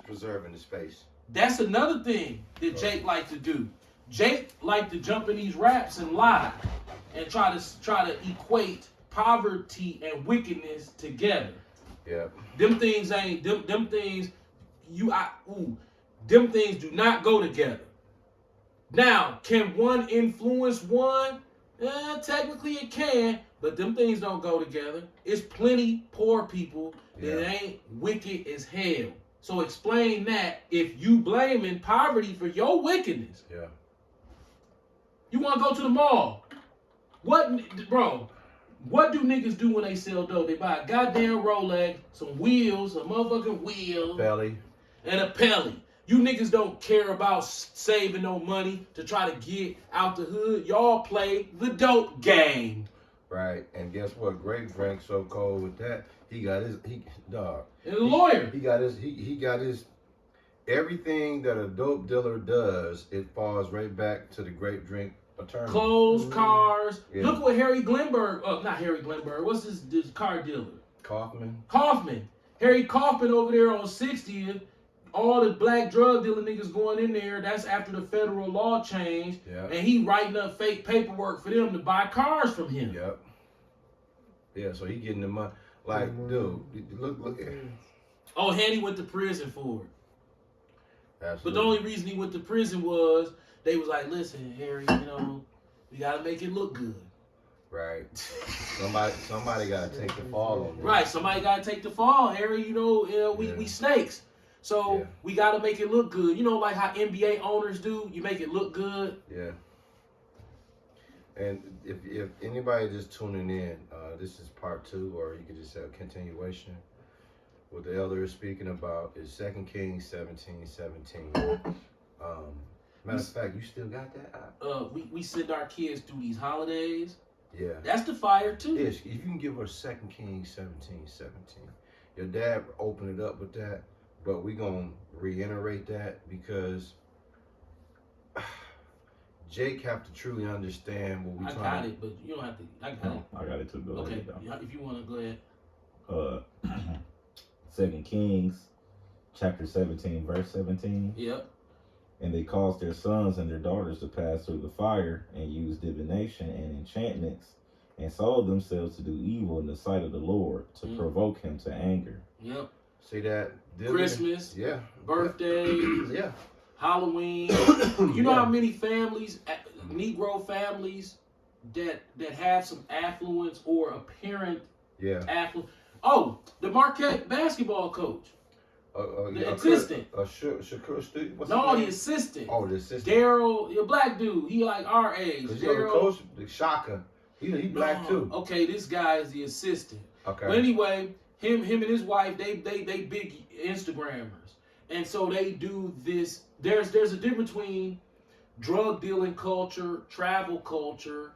preserving the space. That's another thing that Jake liked to do. Jake liked to jump in these raps and lie and try to equate poverty and wickedness together. Yeah. Them things ain't them things them things do not go together. Now, can one influence one? Technically it can, but them things don't go together. It's plenty poor people that ain't wicked as hell. So explain that if you blaming poverty for your wickedness. Yeah. You want to go to the mall. What do niggas do when they sell dope? They buy a goddamn Rolex, some wheels, a motherfucking wheel, Belly. and a pelly. You niggas don't care about saving no money to try to get out the hood. Y'all play the dope game. Right. And guess what? Grape drank so cold with that. He got his dog. And a lawyer. He got his everything that a dope dealer does, it falls right back to the grape drink attorney. Clothes, cars. Yeah. Look what Harry Glenberg, not Harry Glenberg, what's this car dealer? Kaufman. Harry Kaufman over there on 60th. All the black drug dealer niggas going in there, that's after the federal law changed. Yeah. And he writing up fake paperwork for them to buy cars from him. Yep. Yeah, so he getting the money. Like, dude, look at it. Oh, and he went to prison for it. Absolutely. But the only reason he went to prison was they was like, listen, Harry, we gotta make it look good. Right. Somebody gotta take the fall on this. Right, somebody gotta take the fall, Harry. We snakes. So we gotta make it look good. Like how NBA owners do, you make it look good. Yeah. And if anybody just tuning in, this is part 2, or you could just have a continuation. What the elder is speaking about is 2 Kings 17:17. Matter of fact, you still got that? We send our kids through these holidays. Yeah. That's the fire too. Yes, if you can give her 2 Kings 17:17. Your dad opened it up with that, but we gonna reiterate that because Jake have to truly understand what we trying. I got it, but you don't have to. I got it. I got it too. Go Okay, ahead, if you want to go ahead. 2 Kings, chapter 17, verse 17. Yep. And they caused their sons and their daughters to pass through the fire and use divination and enchantments and sold themselves to do evil in the sight of the Lord to provoke him to anger. Yep. See that? Christmas. Yeah. Birthday. Yeah. Halloween. You know how many families, Negro families, that have some affluence or apparent affluence. Oh, the Marquette basketball coach. The assistant. The assistant. Oh, the assistant. Daryl, a black dude. He like our age. Daryl, the coach, the Shaka. He black too. Okay, this guy is the assistant. Okay. But anyway, him and his wife, they big Instagrammers. And so they do this. There's a difference between drug dealing culture, travel culture,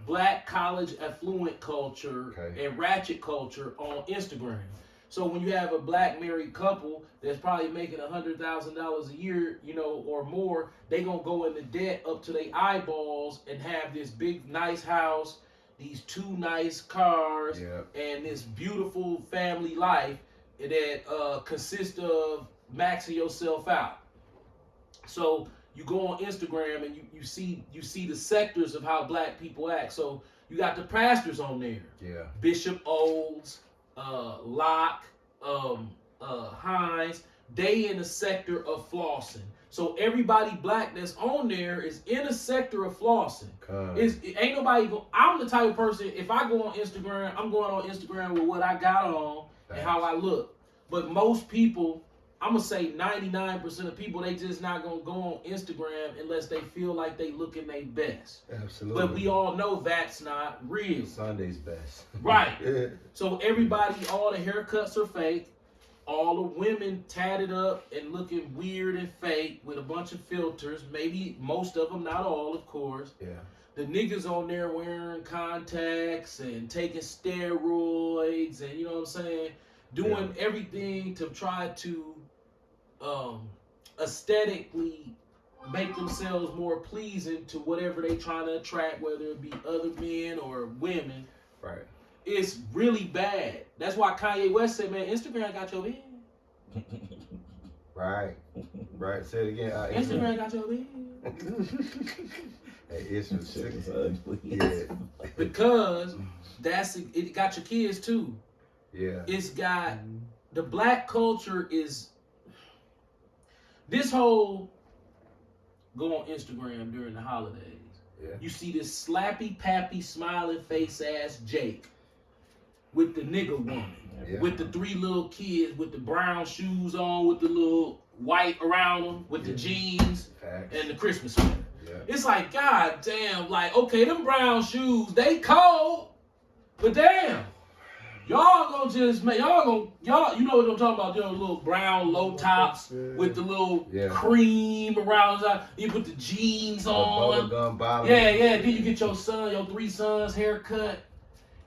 black college affluent culture, and ratchet culture on Instagram. So when you have a black married couple that's probably making $100,000 a year, or more, they gonna go into debt up to their eyeballs and have this big nice house, these 2 nice cars, and this beautiful family life that consists of maxing yourself out. So you go on Instagram and you see the sectors of how black people act. So you got the pastors on there. Yeah. Bishop Olds, Locke, Hines, they in the sector of flossing. So everybody black that's on there is in a sector of flossing. Ain't nobody I'm the type of person, if I go on Instagram, I'm going on Instagram with what I got on and how I look. But most people, I'm going to say 99% of people, they just not going to go on Instagram unless they feel like they looking their best. Absolutely. But we all know that's not real. Sunday's best. Right. So everybody, all the haircuts are fake. All the women tatted up and looking weird and fake with a bunch of filters. Maybe most of them, not all, of course. Yeah. The niggas on there wearing contacts and taking steroids and, you know what I'm saying, doing everything to try to aesthetically make themselves more pleasing to whatever they trying to attract, whether it be other men or women. Right. It's really bad. That's why Kanye West said, man, Instagram got your head. Right. Right. Say it again. Instagram got your bitch. Hey, it's from Shit was six. ugly. Yeah. Because it got your kids too. Yeah. It's got the black culture is this whole go on Instagram during the holidays. Yeah. You see this slappy pappy smiling face ass Jake with the nigga woman. Yeah. With the 3 little kids with the brown shoes on, with the little white around them, with the jeans Facts. and the Christmas sweater. Yeah. It's like, god damn, like, okay, them brown shoes, they cold, but damn, y'all gonna just make, y'all, you know what I'm talking about, them little brown low tops with the little cream around, you put the jeans on. Bubblegum bottom. Yeah, then you get your 3 sons haircut,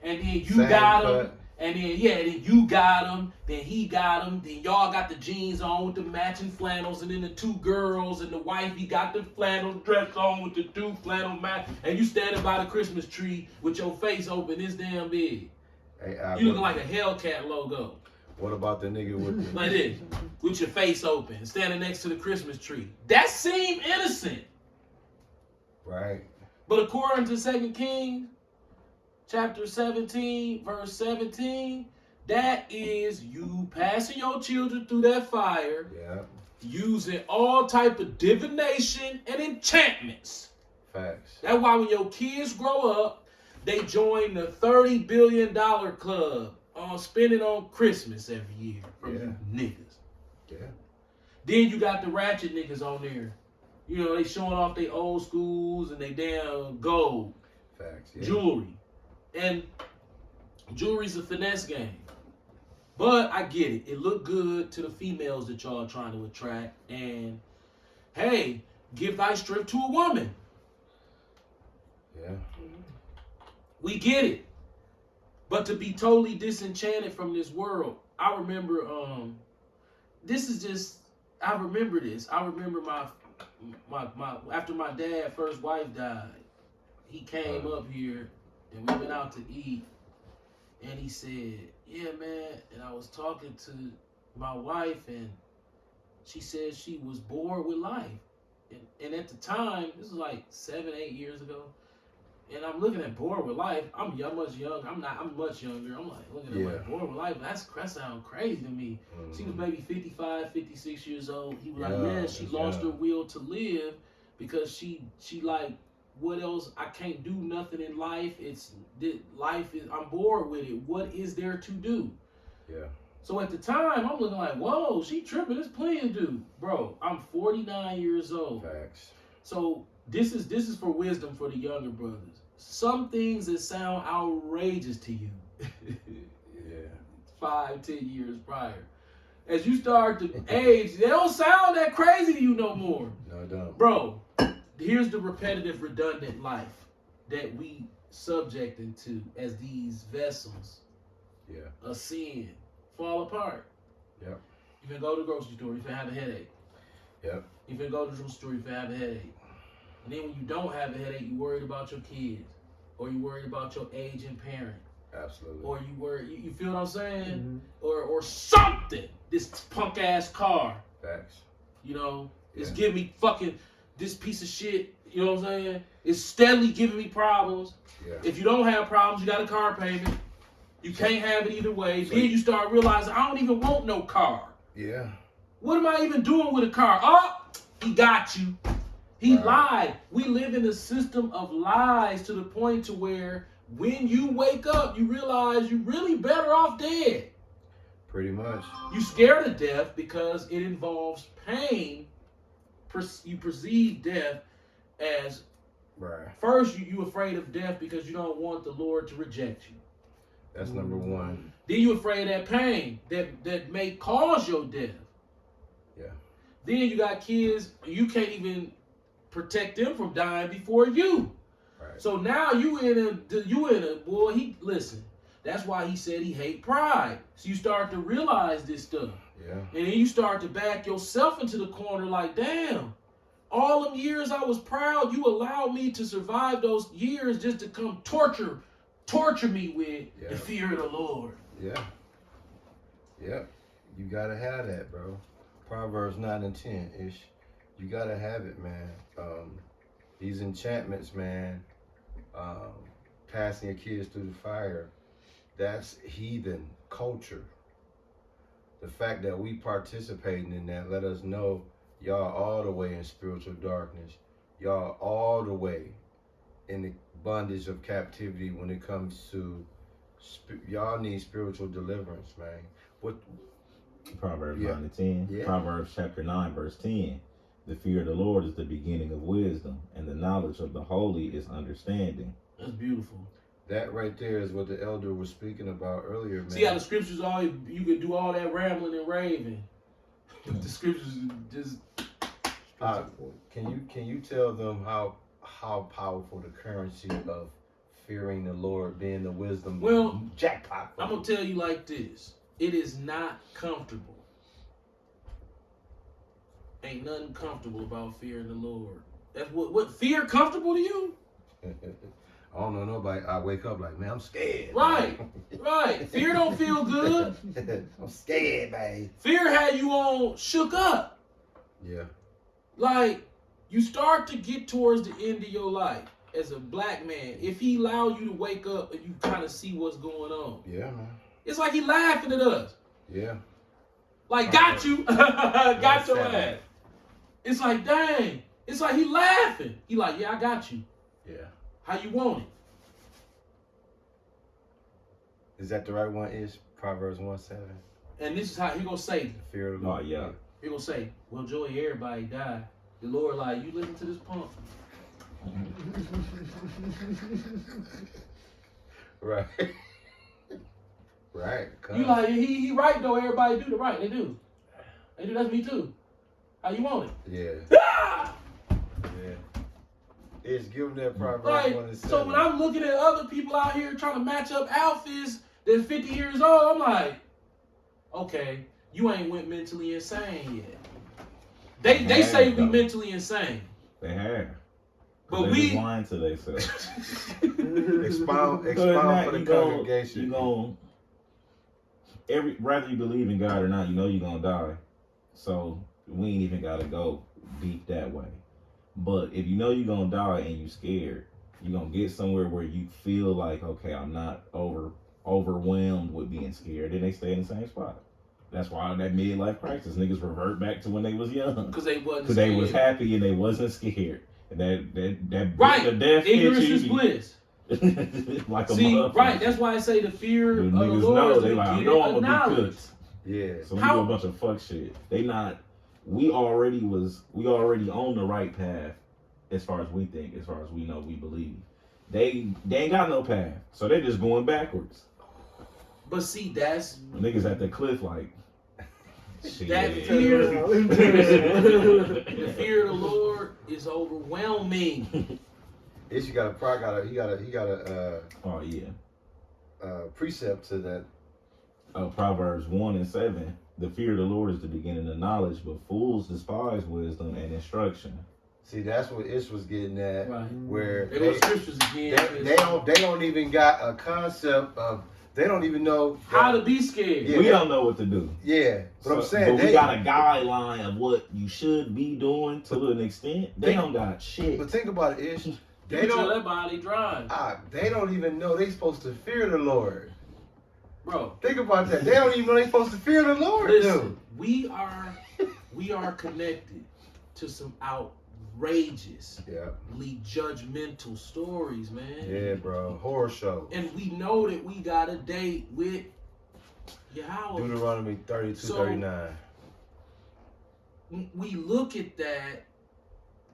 and then you Same got cut. them. And then, then you got him, then he got him, then y'all got the jeans on with the matching flannels, and then the 2 girls and the wife, he got the flannel dress on with the 2 flannel match, and you standing by the Christmas tree with your face open this damn big. Hey, You looking like a Hellcat logo. What about the nigga with the... Like this, with your face open, standing next to the Christmas tree. That seemed innocent. Right. But according to 2 Kings, chapter 17, verse 17, that is you passing your children through that fire, Yeah. using all type of divination and enchantments. Facts. That's why when your kids grow up, they join the $30 billion club on spending on Christmas every year from you niggas. Yeah. Then you got the ratchet niggas on there. You know, they showing off their old schools and they damn gold, Facts. Yeah. jewelry. And jewelry's a finesse game. But I get it. It look good to the females that y'all are trying to attract. And hey, give thy strength to a woman. Yeah. We get it. But to be totally disenchanted from this world, I remember this is just I remember this. I remember my after my dad's first wife died, he came up here and we went out to eat, and he said, yeah, man, and I was talking to my wife, and she said she was bored with life. And at the time, this was like 7, 8 years ago, and I'm looking at bored with life. I'm much younger. I'm much younger. I'm like, looking at like, bored with life. That sounds crazy to me. She was maybe 55, 56 years old. He was like, yeah, she lost her will to live because she like, what else? I can't do nothing in life. I'm bored with it. What is there to do? Yeah. So at the time, I'm looking like, whoa, she tripping. There's plenty to do. Bro, I'm 49 years old. Facts. So this is for wisdom for the younger brothers. Some things that sound outrageous to you Yeah. 5, 10 years prior, as you start to age, they don't sound that crazy to you no more. No, it don't. Bro, here's the repetitive, redundant life that we subjected to as these vessels Yeah. of sin fall apart. Yep. You can go to the grocery store, you can have a headache. Yep. You can go to the store, you can have a headache. And then when you don't have a headache, you worried about your kids, or you worried about your aging parent, Absolutely. or you worry, you feel what I'm saying, or something. This punk ass car, Facts. you know, it's Yeah. giving me fucking this piece of shit. You know what I'm saying? It's steadily giving me problems. Yeah. If you don't have problems, you got a car payment. You can't have it either way. So then you start realizing I don't even want no car. Yeah. What am I even doing with a car? Oh, he got you. He lied. We live in a system of lies to the point to where when you wake up, you realize you're really better off dead. Pretty much. You scared of death because it involves pain. You perceive death as first you afraid of death because you don't want the Lord to reject you. That's number one. Then you afraid of that pain that may cause your death. Yeah. Then you got kids, you can't even protect them from dying before you. Right. So now you in a boy, listen. That's why he said he hate pride. So you start to realize this stuff. Yeah. And then you start to back yourself into the corner like, damn, all them years I was proud, you allowed me to survive those years just to come torture me with the fear of the Lord. Yeah. Yep. You gotta have that, bro. Proverbs 9 and 10 ish. You gotta have it, man. These enchantments, man. Passing your kids through the fire. That's heathen culture. The fact that we participating in that let us know y'all all the way in spiritual darkness. Y'all all the way in the bondage of captivity when it comes to y'all need spiritual deliverance, man. What? Proverbs Yeah. 9 and 10. Yeah. Proverbs chapter 9, verse 10. The fear of the Lord is the beginning of wisdom, and the knowledge of the holy is understanding. That's beautiful. That right there is what the elder was speaking about earlier, man. See how the scriptures all you could do all that rambling and raving. The scriptures just Can you tell them how powerful the currency of fearing the Lord, being the wisdom Well, jackpot? I'm gonna tell you like this. It is not comfortable. Ain't nothing comfortable about fearing the Lord. That's what fear comfortable to you? I don't know nobody. I wake up like, man, I'm scared. Right. Right. Fear don't feel good. I'm scared, man. Fear had you all shook up. Yeah. Like, you start to get towards the end of your life as a black man. If he allow you to wake up and you kind of see what's going on. Yeah, man. It's like he laughing at us. Yeah. Like, got you. Got your ass. It's like, dang. It's like he laughing. He like, yeah, I got you. Yeah. How you want it? Is that the right one? Is Proverbs 1:7? And this is how he gonna say. Fear of the Oh, Lord. yeah. He gonna say, well, Joey, everybody died. The Lord like, you listen to this punk. Right. Right. You like, he right though, everybody do the right. They do. They do, that's me too. How you want it? Yeah. Ah! Yeah. It's give them that Proverbs Like, 1:7. so when I'm looking at other people out here trying to match up outfits that's 50 years old, I'm like, okay, you ain't went mentally insane yet. They say we mentally insane. They have. But they we just lying to themselves. expound So for the congregation. You gon' whether you believe in God or not, you know you're gonna die. So we ain't even gotta go deep that way. But if you know you're gonna die and you scared, you're gonna get somewhere where you feel like, okay, I'm not overwhelmed with being scared, then they stay in the same spot. That's why that midlife crisis, niggas revert back to when they was young. Because they wasn't Because they was scared. happy and they wasn't scared. And that Right. the death Ignorance hit is you, bliss. like a See, motherfucker. right. That's why I say the fear The of the niggas Lord know, is they the like, I beginning know of I'm gonna be knowledge. cooked. Yeah. So we How- do a bunch of fuck shit. We already on the right path as far as we think, as far as we know, we believe. They ain't got no path. So they're just going backwards. But see, that's Niggas at the cliff like shit. that fear. The fear of the Lord is overwhelming. Ish, he got a Oh yeah. precept to that. Proverbs 1:7. The fear of the Lord is the beginning of knowledge, but fools despise wisdom and instruction. See, that's what Ish was getting at. Right. Where They go to scriptures again. they don't even got a concept of, they don't even know How to be scared. Yeah. We don't know what to do. Yeah, but I'm saying but we got a guideline of what you should be doing to an extent. They don't got shit. But think about it, Ish. You They can tell don't. that body dry. They don't even know they supposed to fear the Lord. Bro, Think about that. They don't even know they supposed to fear the Lord. listen, Dude. we are connected to some outrageously Yeah. judgmental stories, man. Yeah, bro. Horror show. And we know that we got a date with Yahweh. Deuteronomy 32, So- 39. We look at that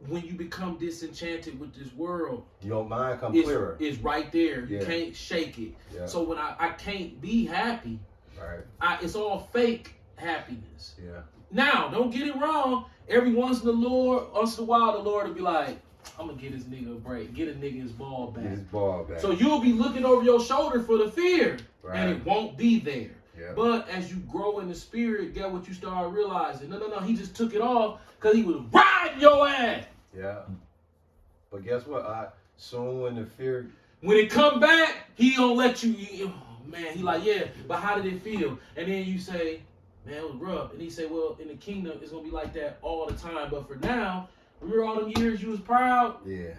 when you become disenchanted with this world. Your mind come It's, clearer. it's right there. You Yeah. can't shake it. Yeah. So when I can't be happy, Right. it's all fake happiness. Yeah. Now, don't get it wrong. Every once in a while, the Lord will be like, I'm gonna get this nigga a break, get a nigga his ball back. Get his ball back. So you'll be looking over your shoulder for the fear, Right. and it won't be there. Yeah. But as you grow in the spirit, get what you start realizing. No, he just took it off because he was riding your ass. Yeah. But guess what? Soon when the fear, When it come back, he don't let you. Oh man, he like, yeah, but how did it feel? And then you say, man, it was rough. And he said, well, in the kingdom, it's gonna be like that all the time. But for now, remember all them years you was proud? Yeah.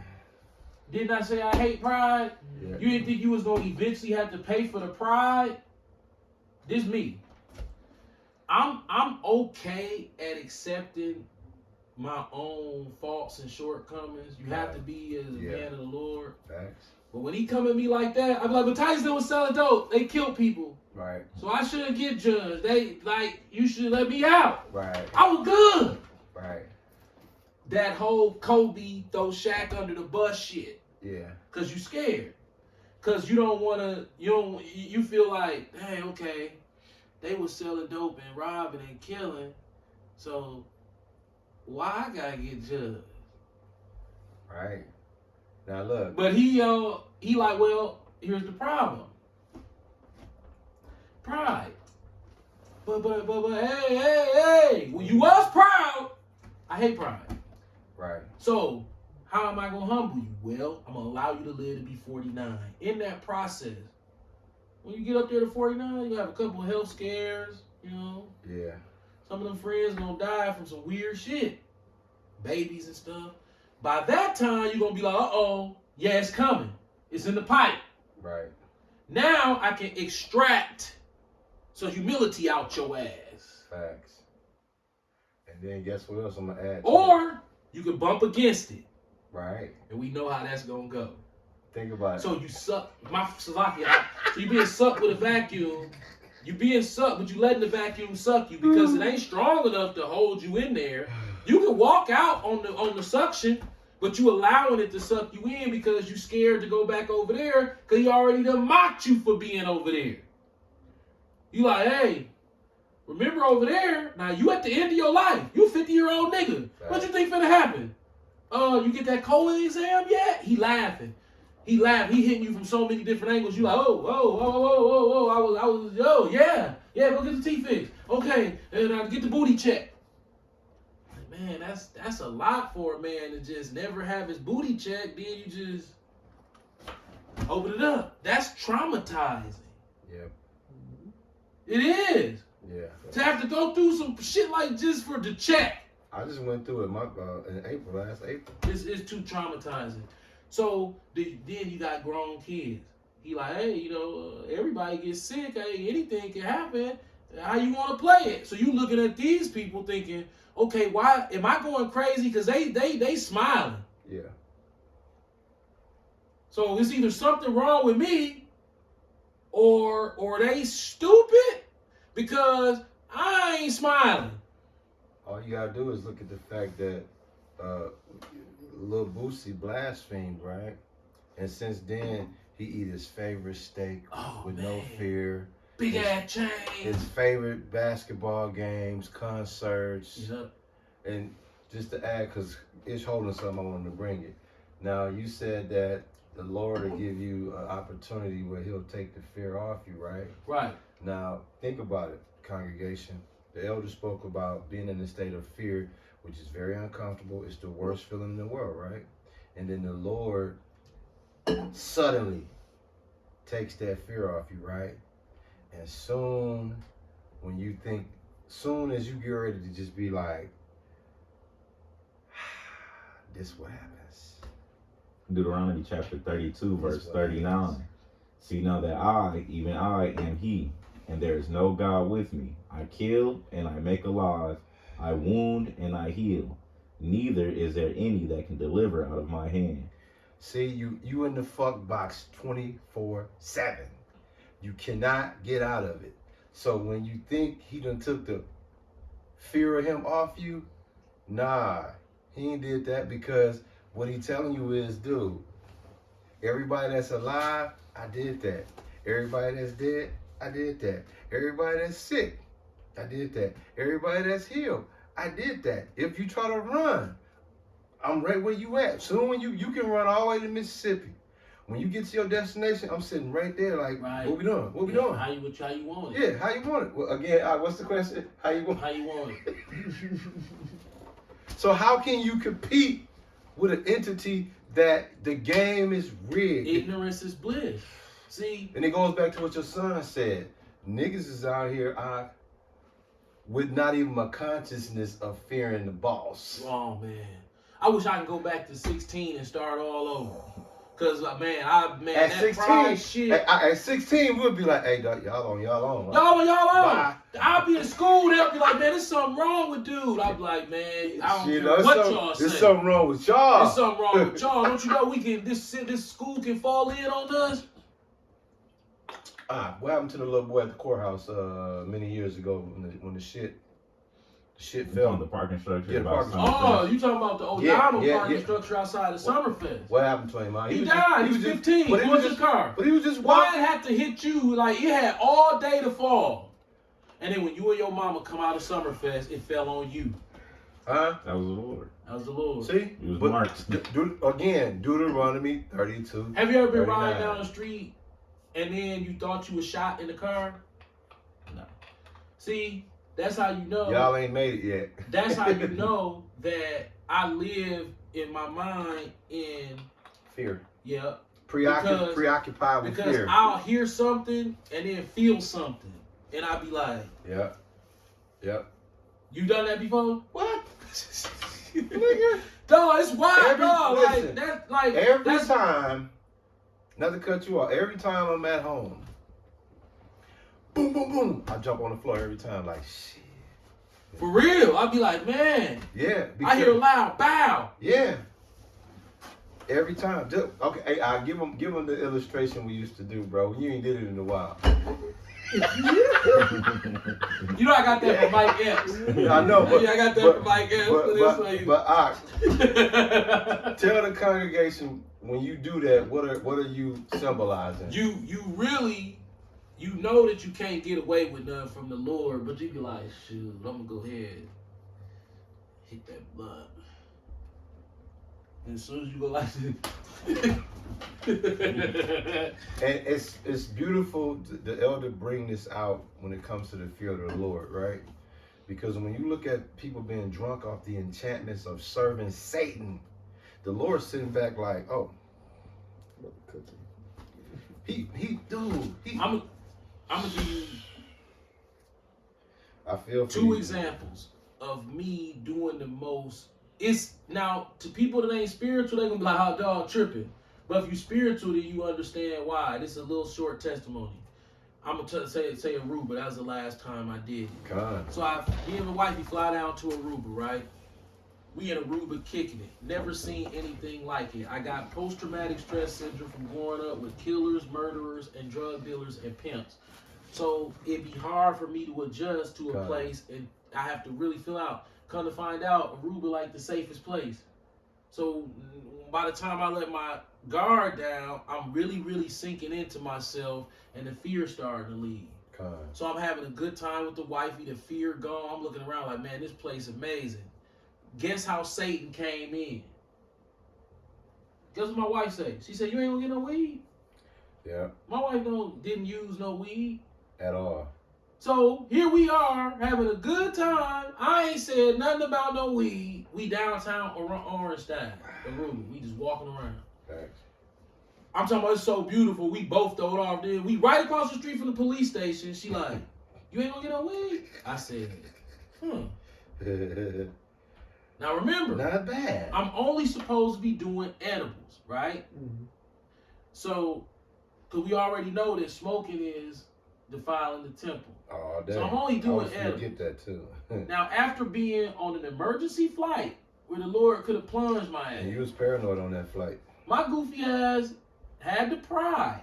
Didn't I say I hate pride? Yeah. You didn't think you was gonna eventually have to pay for the pride? This me. I'm okay at accepting my own faults and shortcomings. You have to be as a man of the Lord. Facts. But when he come at me like that, I'm like, but Tyson was selling dope. They killed people. Right. So I shouldn't get judged. They you should let me out. Right. I was good. Right. That whole Kobe throw Shaq under the bus shit. Yeah. Cause you scared. Cause you don't wanna you feel like, hey, okay, they was selling dope and robbing and killing. So why I gotta get judged? Right. Now look. But he like, well, here's the problem. Pride. But hey, when you was proud, I hate pride. Right. So how am I gonna humble you? Well, I'm gonna allow you to live to be 49. In that process, when you get up there to 49, you have a couple of health scares, Yeah. Some of them friends gonna die from some weird shit. Babies and stuff. By that time, you're gonna be like, uh-oh, yeah, it's coming. It's in the pipe. Right. Now I can extract some humility out your ass. Facts. And then guess what else I'm gonna add? Or you can bump against it. Right. And we know how that's gonna go. Think about it. So you suck. So you being sucked with a vacuum. You being sucked, but you letting the vacuum suck you because it ain't strong enough to hold you in there. You can walk out on the suction, but you allowing it to suck you in because you scared to go back over there because he already done mocked you for being over there. You like, hey, remember over there? Now you at the end of your life. You a 50-year-old nigga. What you think finna happen? You get that colon exam yet? He laughing. He hitting you from so many different angles. You like, I was, yeah, go get the teeth fixed. Okay, and get the booty checked. Like, man, that's a lot for a man to just never have his booty checked. Then you just open it up. That's traumatizing. Yep. It is. Yeah. To have to go through some shit like just for the check. I just went through it in last April. It's too traumatizing. So then you got grown kids. He like, hey, everybody gets sick. Hey, anything can happen. How you want to play it? So you looking at these people thinking, okay, why am I going crazy? Because they smiling. Yeah. So it's either something wrong with me, or they stupid because I ain't smiling. All you gotta do is look at the fact that Lil Boosie blasphemed, right? And since then, he eat his favorite steak with no fear. Big ass chain. His favorite basketball games, concerts. Yep. And just to add, because it's holding something, I wanted to bring it. Now, you said that the Lord will give you an opportunity where he'll take the fear off you, right? Right. Now, think about it, congregation. The elder spoke about being in a state of fear, which is very uncomfortable. It's the worst feeling in the world, right? And then the Lord suddenly takes that fear off you, right? And soon as you get ready to just be like, this what happens. Deuteronomy chapter 32, verse 39. See now that I, even I, am he, and there is no God with me. I kill and I make alive. I wound and I heal. Neither is there any that can deliver out of my hand. See, you in the fuck box 24/7. You cannot get out of it. So when you think he done took the fear of him off you, nah, he ain't did that, because what he telling you is, dude, everybody that's alive, I did that. Everybody that's dead, I did that. Everybody that's sick, I did that. Everybody that's healed, I did that. If you try to run, I'm right where you at. Soon when you can run all the way to Mississippi. When you get to your destination, I'm sitting right there like, right. What we doing? What we doing? How you want it? Yeah, how you want it? Well, again, what's the question? How you want it? So how can you compete with an entity that the game is rigged? Ignorance is bliss. See? And it goes back to what your son said. Niggas is out here with not even a consciousness of fearing the boss. Oh man, I wish I could go back to 16 and start all over. Cause man, At that 16, pride shit. at 16, we'll be like, hey, dog, y'all on. Y'all on. Bye. I'll be in school. They'll be like, man, there's something wrong with dude. I'll be like, man, I don't care what y'all say. There's something wrong with y'all. There's something wrong with y'all. Don't you know we can this school can fall in on us? What happened to the little boy at the courthouse many years ago when the shit fell? On the parking structure. Yeah, the about parking Summerfest. You talking about the Yeah, O'Donnell parking yeah. structure outside of Summerfest? What happened to him, man? He died. He was 15. But He was in the car. But he was just Why walking. it had to hit you? Like it had all day to fall, and then when you and your mama come out of Summerfest, it fell on you. Huh? That was the Lord. That was the Lord. See? It was But marked. Deuteronomy 32. Have you ever been 39. riding down the street and then you thought you was shot in the car? No. See, that's how you know. Y'all ain't made it yet. That's how you know that I live in my mind in Fear. yeah. Preoccupied with Because fear. I'll hear something and then feel something, and I'll be like, Yep. "You done that before?" What? Nigga. Dog, it's wild, dog. Listen, Like that's like Every that's, time, not to cut you off, every time I'm at home, boom, boom, boom, I jump on the floor every time like, shit. for real. I'll be like, man. Yeah. I hear a loud bow. Yeah. Every time. Okay, hey, I give them the illustration we used to do, bro. You ain't did it in a while. You know I got that from Mike Epps. I know, but I got that from Mike Epps. but tell the congregation when you do that, what are you symbolizing? you really, you know that you can't get away with nothing from the Lord, but you be like, shoot, I'm gonna go ahead, hit that blunt. And as soon as you go like this. And it's beautiful. The elder bring this out when it comes to the fear of the Lord, right? Because when you look at people being drunk off the enchantments of serving Satan, the Lord's sitting back like, oh, I'm gonna give you I feel for two you. examples of me doing the most. It's now to people that ain't spiritual, they gonna be like, "How dog tripping?" But if you spiritual, then you understand why. This is a little short testimony. I'm gonna say Aruba. That was the last time I did it. God. So me and my wife, we fly down to Aruba, right? We in Aruba kicking it. Never seen anything like it. I got post-traumatic stress syndrome from growing up with killers, murderers, and drug dealers and pimps. So it'd be hard for me to adjust to a God. place, and I have to really fill out. Come to find out, Aruba like the safest place. So by the time I let my guard down, I'm really, really sinking into myself, and the fear starting to leave. God. So I'm having a good time with the wifey, the fear gone. I'm looking around like, man, this place amazing. Guess how Satan came in? Guess what my wife said? She said, you ain't gonna get no weed? Yeah. My wife didn't use no weed. At all. So here we are having a good time. I ain't said nothing about no weed. We downtown Orange-Style, Aruba. We just walking around. Thanks. I'm talking about it's so beautiful. We both throw it off there. We right across the street from the police station. She like, you ain't gonna get no weed? I said, Now remember, Not bad. I'm only supposed to be doing edibles, right? Mm-hmm. So, because we already know that smoking is defiling the temple. Oh, damn. So I'm only doing edibles. Get that too. Now, after being on an emergency flight where the Lord could have plunged my ass, And you was paranoid on that flight. my goofy ass had the pride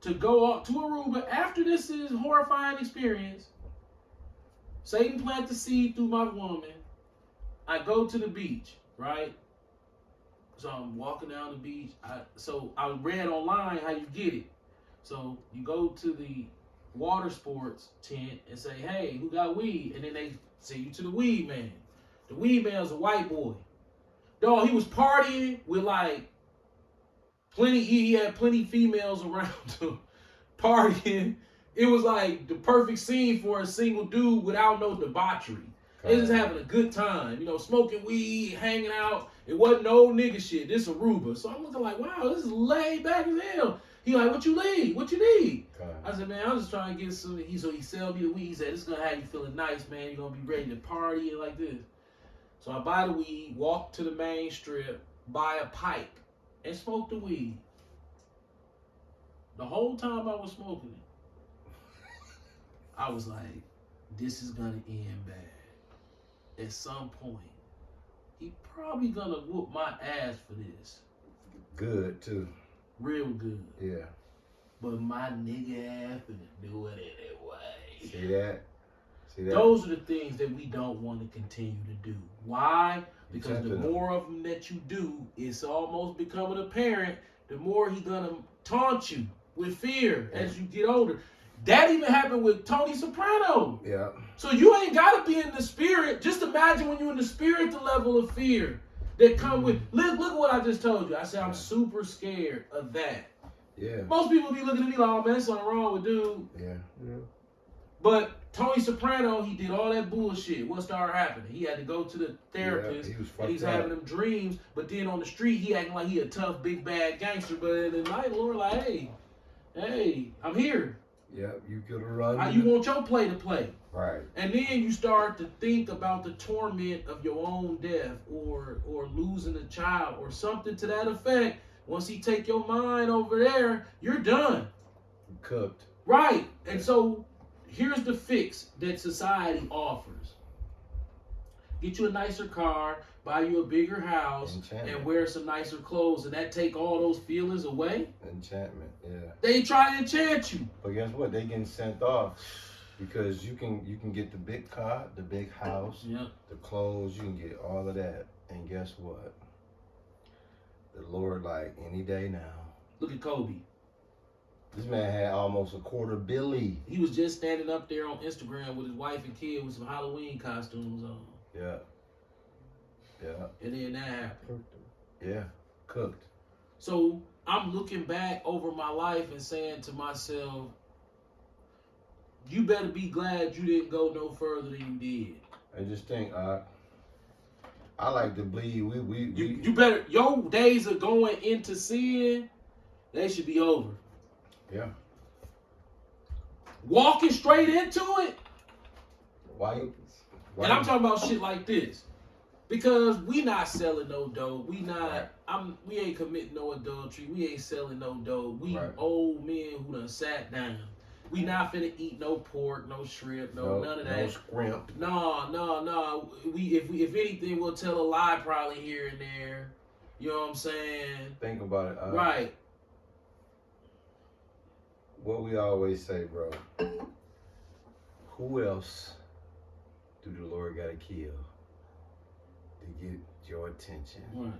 to go up to Aruba after this is horrifying experience. Satan planted the seed through my woman. I go to the beach, right? So I'm walking down the beach. So I read online how you get it. So you go to the water sports tent and say, hey, who got weed? And then they send you to the weed man. The weed man's a white boy. Dog, he was partying with like plenty, he had plenty females around him partying. It was like the perfect scene for a single dude without no debauchery. They just having a good time, you know, smoking weed, hanging out. It wasn't no nigga shit. This Aruba. So I'm looking like, wow, this is laid back as hell. He like, what you need? What you need? God. I said, man, I'm just trying to get some. So he sell me the weed. He said, this is gonna have you feeling nice, man. You're gonna be ready to party and like this. So I buy the weed, walk to the main strip, buy a pipe, and smoke the weed. The whole time I was smoking it, I was like, this is gonna end bad. At some point, he probably gonna whoop my ass for this. Good too. Real good. Yeah. But my nigga ass finna do it anyway. See that? See that? Those are the things that we don't want to continue to do. Why? Because the Tempting them. more of them that you do, it's almost becoming apparent, the more he gonna taunt you with fear as you get older. That even happened with Tony Soprano. Yeah. So you ain't gotta be in the spirit. Just imagine when you're in the spirit, the level of fear that come with. Look at what I just told you. I said I'm super scared of that. Yeah. Most people be looking at me like, oh man, there's something wrong with dude. Yeah. But Tony Soprano, he did all that bullshit. What started happening? He had to go to the therapist, Yeah, he was and he's fucked having up. them dreams. But then on the street, he acting like he a tough, big, bad gangster. But in the night, Lord, like, hey, I'm here. Yeah. You could have run. How you want your play to play? Right. And then you start to think about the torment of your own death, or losing a child, or something to that effect. Once he take your mind over there, you're done. Cooked. Right. And so here's the fix that society offers. Get you a nicer car, buy you a bigger house, Enchantment. and wear some nicer clothes, and that take all those feelings away. Enchantment. Yeah. They try to enchant you. But guess what? They getting sent off because you can get the big car, the big house, Yeah. the clothes. You can get all of that. And guess what? The Lord, like any day now. Look at Kobe. This man had almost $250 million. He was just standing up there on Instagram with his wife and kid with some Halloween costumes on. Yeah. Yeah. And then that happened. Yeah. Cooked. So I'm looking back over my life and saying to myself, you better be glad you didn't go no further than you did. I just think I like to believe we You better, your days of going into sin, they should be over. yeah. Walking straight into it, Why? and I'm talking about shit like this. Because we not selling no dope. We not, Right. we ain't committing no adultery. We ain't selling no dope. We Right. old men who done sat down. We not finna eat no pork, no shrimp, none of that. No scrimp. No. If anything, we'll tell a lie probably here and there. You know what I'm saying? Think about it. Right. What we always say, bro. Who else do the Lord gotta kill to get your attention? Right.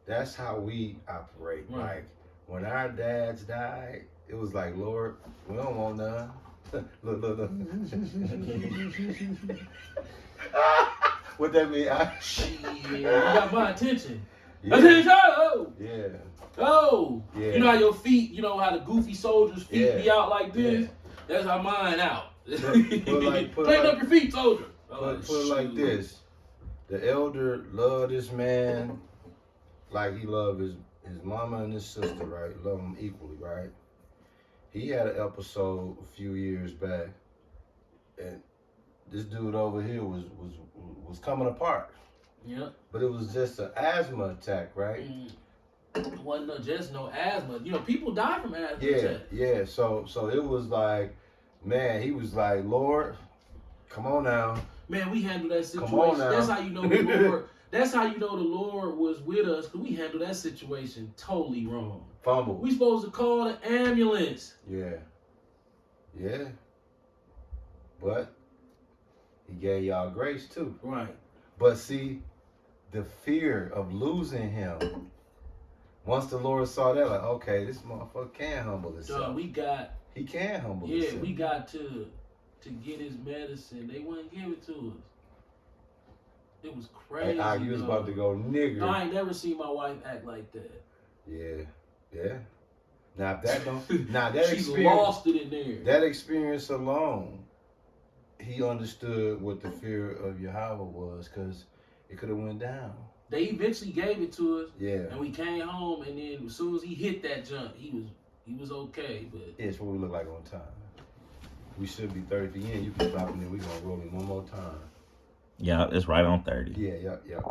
That's how we operate. Right. Like when our dads died, it was like, Lord, we don't want none. look. What that mean? Shit, you got my attention. Yeah. Attention! Oh! Yeah. Oh! Yeah. You know how your feet, you know how the goofy soldiers' feet Yeah. be out like this? Yeah. That's how mine out. Put Straighten up your feet, soldier. Put it like this. The elder loved this man like he loved his mama and his sister, right? Love them equally, right? He had an episode a few years back, and this dude over here was coming apart. Yeah. But it was just an asthma attack, right? It wasn't just no asthma. You know, people die from asthma Yeah, attacks. yeah. So it was like, man, he was like, Lord, come on now. Man, we handled that Come situation. on now. That's how you know the Lord. That's how you know the Lord was with us, because we handled that situation totally wrong. Fumble. We supposed to call the ambulance. Yeah. Yeah. But he gave y'all grace too. Right. But see, the fear of losing him, once the Lord saw that, like, okay, this motherfucker can humble himself. He can humble himself. We got to get his medicine. They wouldn't give it to us. It was crazy. Hey, you was about to go nigger. I ain't never seen my wife act like that. Yeah. Yeah. Now if that don't that She experience lost it in there. that experience alone, he understood what the fear of Yahweh was, because it could have went down. They eventually gave it to us, Yeah. and we came home, and then as soon as he hit that junk, he He was okay, but Yeah, it's what we look like on time. We should be 30 at the end. You can stop and then we're gonna roll him one more time. Yeah, it's right on 30. Yeah.